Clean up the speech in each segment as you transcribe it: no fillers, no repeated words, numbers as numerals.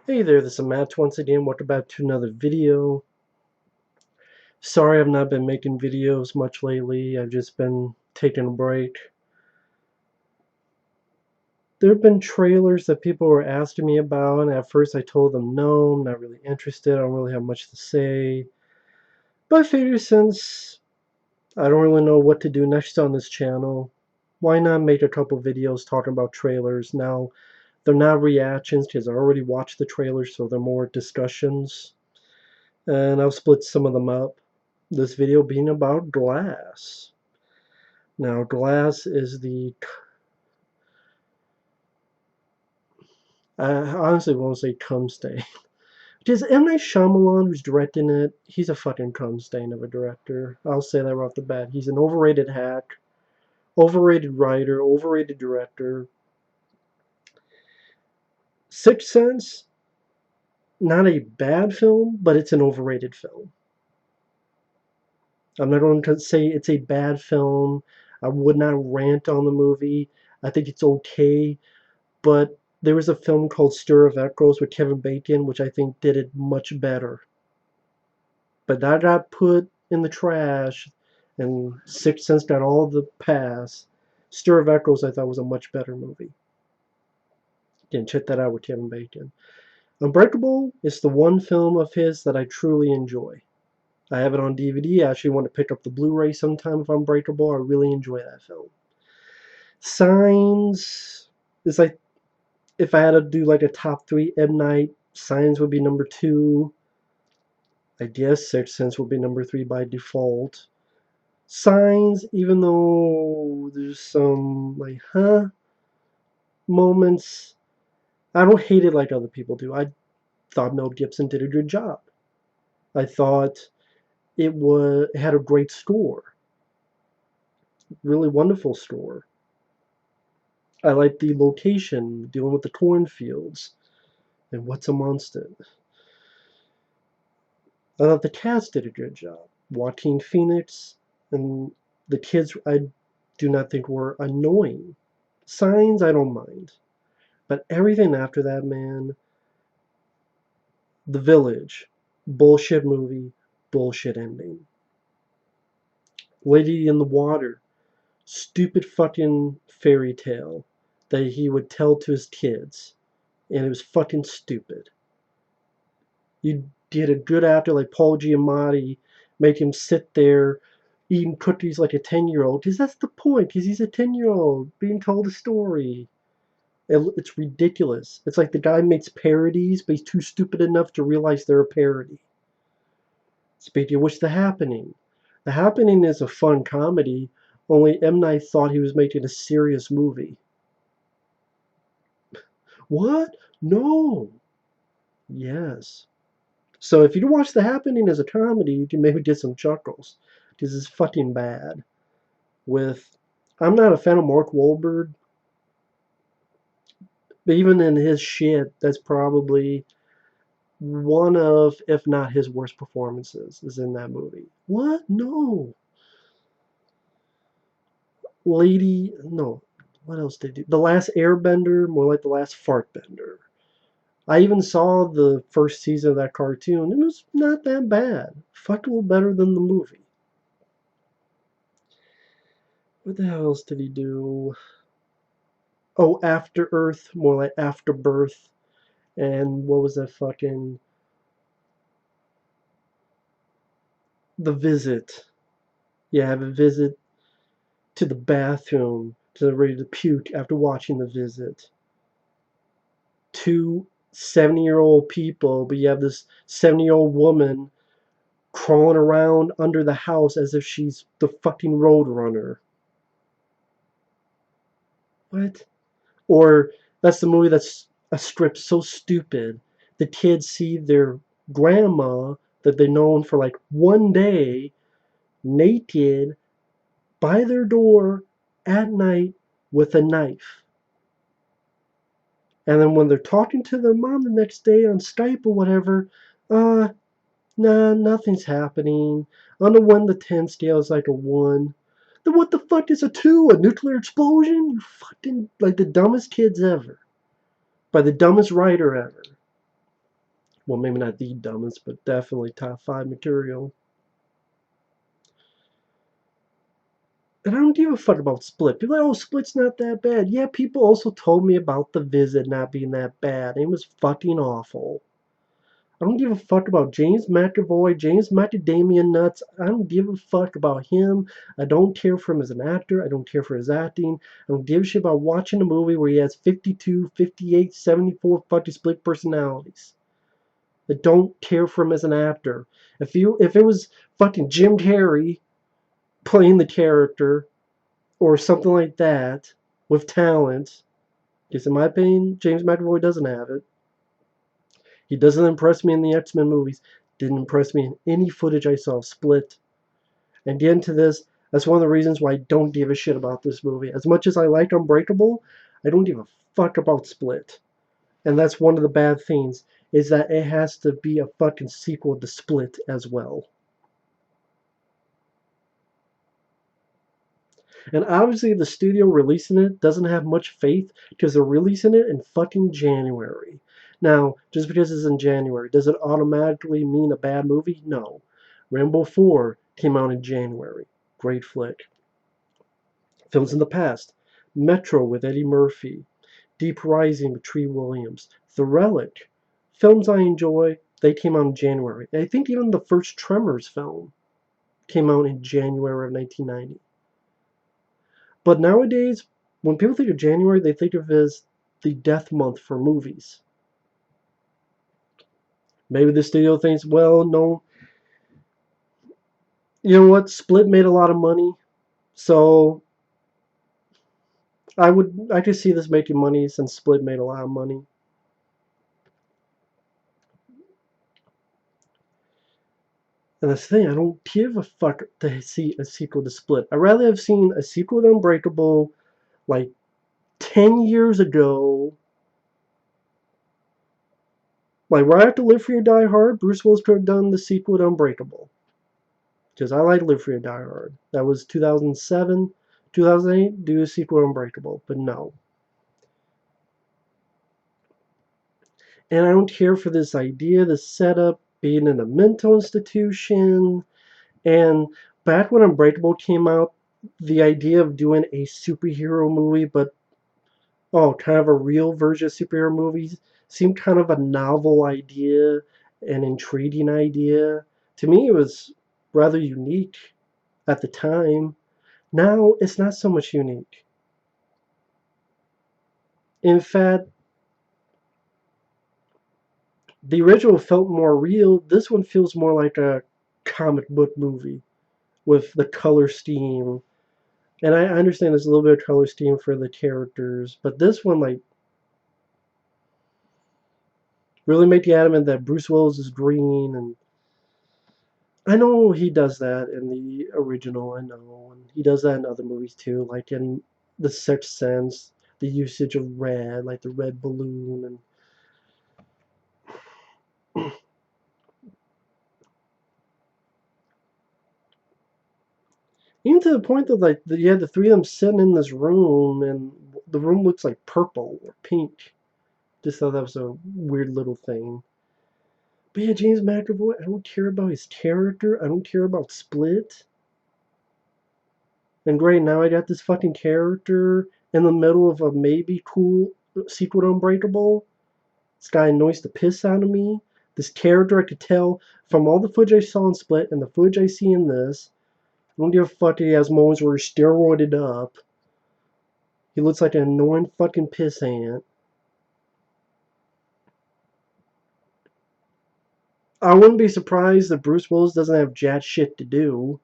Hey there, this is Matt once again. Welcome back to another video. Sorry I've not been making videos much lately. I've just been taking a break. There have been trailers that people were asking me about, and at first I told them no, I'm not really interested. I don't really have much to say. But I figured since I don't really know what to do next on this channel, why not make a couple videos talking about trailers? Now, they're not reactions because I already watched the trailers, so they're more discussions. And I'll split some of them up. This video being about Glass. Now, Glass is I honestly won't say cum stain. Because M. Night Shyamalan, who's directing it, he's a fucking cum stain of a director. I'll say that right off the bat. He's an overrated hack, overrated writer, overrated director. Sixth Sense, not a bad film, but it's an overrated film. I'm not going to say it's a bad film. I would not rant on the movie. I think it's okay. But there was a film called Stir of Echoes with Kevin Bacon, which I think did it much better. But that got put in the trash, and Sixth Sense got all the pass. Stir of Echoes I thought was a much better movie. Again, check that out with Kevin Bacon. Unbreakable is the one film of his that I truly enjoy. I have it on DVD. I actually want to pick up the Blu-ray sometime of Unbreakable. I really enjoy that film. Signs is like, if I had to do like a top 3 M. Night, Signs would be number 2. I guess Sixth Sense would be number 3 by default. Signs, even though there's some like moments, I don't hate it like other people do. I thought Mel Gibson did a good job. I thought it had a great score, really wonderful score. I like the location, dealing with the cornfields, and what's amongst it. I thought the cast did a good job. Joaquin Phoenix and the kids I do not think were annoying. Signs I don't mind. But everything after that, man, The Village, bullshit movie, bullshit ending. Lady in the Water, stupid fucking fairy tale that he would tell to his kids. And it was fucking stupid. You did a good actor like Paul Giamatti, make him sit there eating cookies like a 10-year-old, because that's the point, because he's a 10-year-old being told a story. It's ridiculous. It's like the guy makes parodies, but he's too stupid enough to realize they're a parody. Speaking of which, The Happening. The Happening is a fun comedy, only M. Night thought he was making a serious movie. What? No. Yes. So if you watch The Happening as a comedy, you can maybe get some chuckles, because it's fucking bad. I'm not a fan of Mark Wahlberg, but even in his shit, that's probably one of, if not his worst performances, is in that movie. What? No. No. What else did he do? The Last Airbender, more like The Last Fartbender. I even saw the first season of that cartoon. It was not that bad. Fucked a little better than the movie. What the hell else did he do? Oh, After Earth, more like Afterbirth. And what was that fucking... The Visit. Yeah, I have a visit to the bathroom to ready to puke after watching The Visit. 2 70-year-old people, but you have this 70-year-old woman crawling around under the house as if she's the fucking Roadrunner. What? Or that's the movie that's a script so stupid. The kids see their grandma that they've known for like one day naked by their door at night with a knife. And then when they're talking to their mom the next day on Skype or whatever, nah, nothing's happening. On the 1 to 10 scale, it's like a 1. Then what the fuck is a 2? A nuclear explosion? You fucking, like the dumbest kids ever. By the dumbest writer ever. Well, maybe not the dumbest, but definitely top 5 material. And I don't give a fuck about Split. People are like, oh, Split's not that bad. Yeah, people also told me about The Visit not being that bad. It was fucking awful. I don't give a fuck about James McAvoy, James Macadamia Nuts. I don't give a fuck about him. I don't care for him as an actor. I don't care for his acting. I don't give a shit about watching a movie where he has 52, 58, 74 fucking split personalities. I don't care for him as an actor. If it was fucking Jim Carrey playing the character or something like that with talent, because in my opinion, James McAvoy doesn't have it. He doesn't impress me in the X-Men movies. Didn't impress me in any footage I saw of Split. And get into this, that's one of the reasons why I don't give a shit about this movie. As much as I like Unbreakable, I don't give a fuck about Split. And that's one of the bad things, is that it has to be a fucking sequel to Split as well. And obviously the studio releasing it doesn't have much faith because they're releasing it in fucking January. Now, just because it's in January, does it automatically mean a bad movie? No. Rambo 4 came out in January. Great flick. Films in the past. Metro with Eddie Murphy. Deep Rising with Tree Williams. The Relic. Films I enjoy, they came out in January. I think even the first Tremors film came out in January of 1990. But nowadays, when people think of January, they think of it as the death month for movies. Maybe the studio thinks, well, no, you know what? Split made a lot of money, so I could see this making money since Split made a lot of money. And that's the thing, I don't give a fuck to see a sequel to Split. I'd rather have seen a sequel to Unbreakable like 10 years ago. Like, right after Live Free or Die Hard, Bruce Willis could have done the sequel to Unbreakable. Because I like Live Free or Die Hard. That was 2007, 2008. Do a sequel to Unbreakable, but no. And I don't care for this idea, this setup, being in a mental institution. And back when Unbreakable came out, the idea of doing a superhero movie, but kind of a real version of superhero movies, seemed kind of a novel idea, an intriguing idea. To me, it was rather unique at the time. Now, it's not so much unique. In fact, the original felt more real. This one feels more like a comic book movie with the color scheme. And I understand there's a little bit of color scheme for the characters, but this one, like, really make the adamant that Bruce Willis is green, and I know he does that in the original, I know, and he does that in other movies too, like in The Sixth Sense, the usage of red, like the red balloon, and even to the point that like you had the three of them sitting in this room, and the room looks like purple or pink. Just thought that was a weird little thing. But yeah, James McAvoy, I don't care about his character. I don't care about Split. And great, now I got this fucking character in the middle of a maybe cool sequel to Unbreakable. This guy annoys the piss out of me. This character, I could tell from all the footage I saw in Split and the footage I see in this. I don't give a fuck if he has moments where he's steroided up. He looks like an annoying fucking pissant. I wouldn't be surprised if Bruce Willis doesn't have jack shit to do.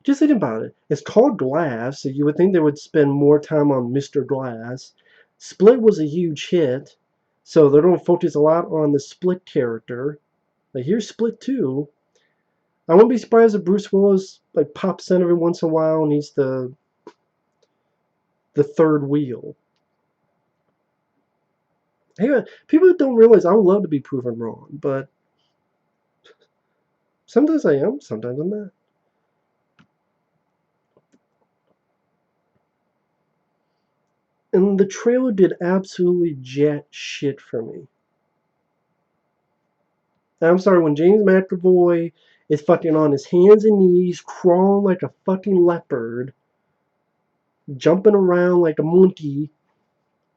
Just think about it. It's called Glass, so you would think they would spend more time on Mr. Glass. Split was a huge hit, so they're going to focus a lot on the Split character. Like, here's Split 2. I wouldn't be surprised if Bruce Willis like pops in every once in a while and he's the third wheel. Hey, people don't realize I would love to be proven wrong, but sometimes I am, sometimes I'm not. And the trailer did absolutely jack shit for me. I'm sorry, when James McAvoy is fucking on his hands and knees, crawling like a fucking leopard, jumping around like a monkey,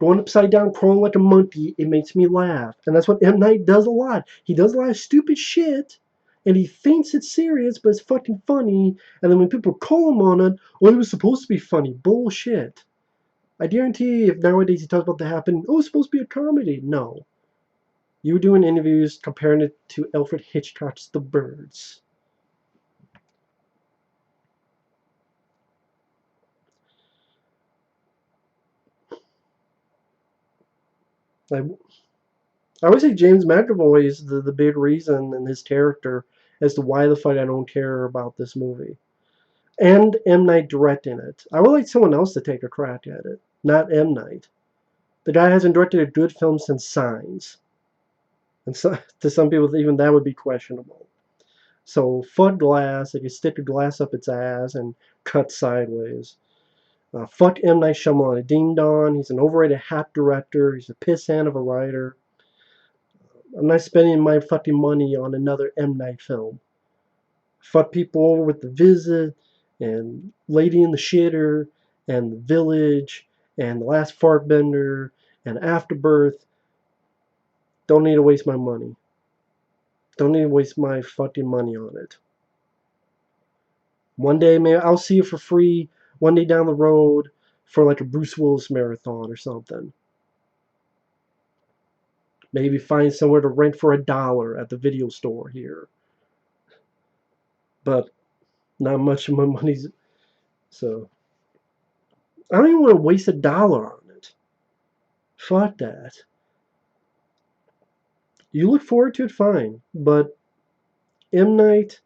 going upside down, crawling like a monkey, it makes me laugh. And that's what M. Night does a lot. He does a lot of stupid shit, and he thinks it's serious, but it's fucking funny. And then when people call him on it, well, it was supposed to be funny. Bullshit. I guarantee if nowadays he talks about that happening, oh, it's supposed to be a comedy. No. You were doing interviews comparing it to Alfred Hitchcock's The Birds. I, I would say James McAvoy is the big reason in his character as to why the fuck I don't care about this movie. And M. Night directing it. I would like someone else to take a crack at it, not M. Night. The guy hasn't directed a good film since Signs. And so, to some people, even that would be questionable. So, fuck Glass. If you stick a glass up its ass and cut sideways. Fuck M. Night Shyamalan. Ding Dong. He's an overrated hack director. He's a pissant of a writer. I'm not spending my fucking money on another M. Night film. Fuck people over with The Visit and Lady in the Shitter and The Village and The Last Fartbender and Afterbirth. Don't need to waste my money. Don't need to waste my fucking money on it. One day, maybe I'll see it for free. One day down the road for like a Bruce Willis marathon or something. Maybe find somewhere to rent for $1 at the video store here. But not much of my money's. So I don't even want to waste $1 on it. Fuck that. You look forward to it, fine. But M. Night,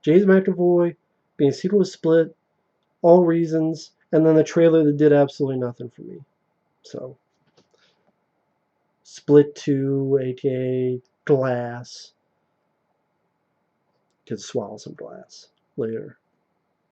James McAvoy, being sequel to Split, all reasons, and then the trailer that did absolutely nothing for me. So, Split 2, aka Glass. Could swallow some glass later.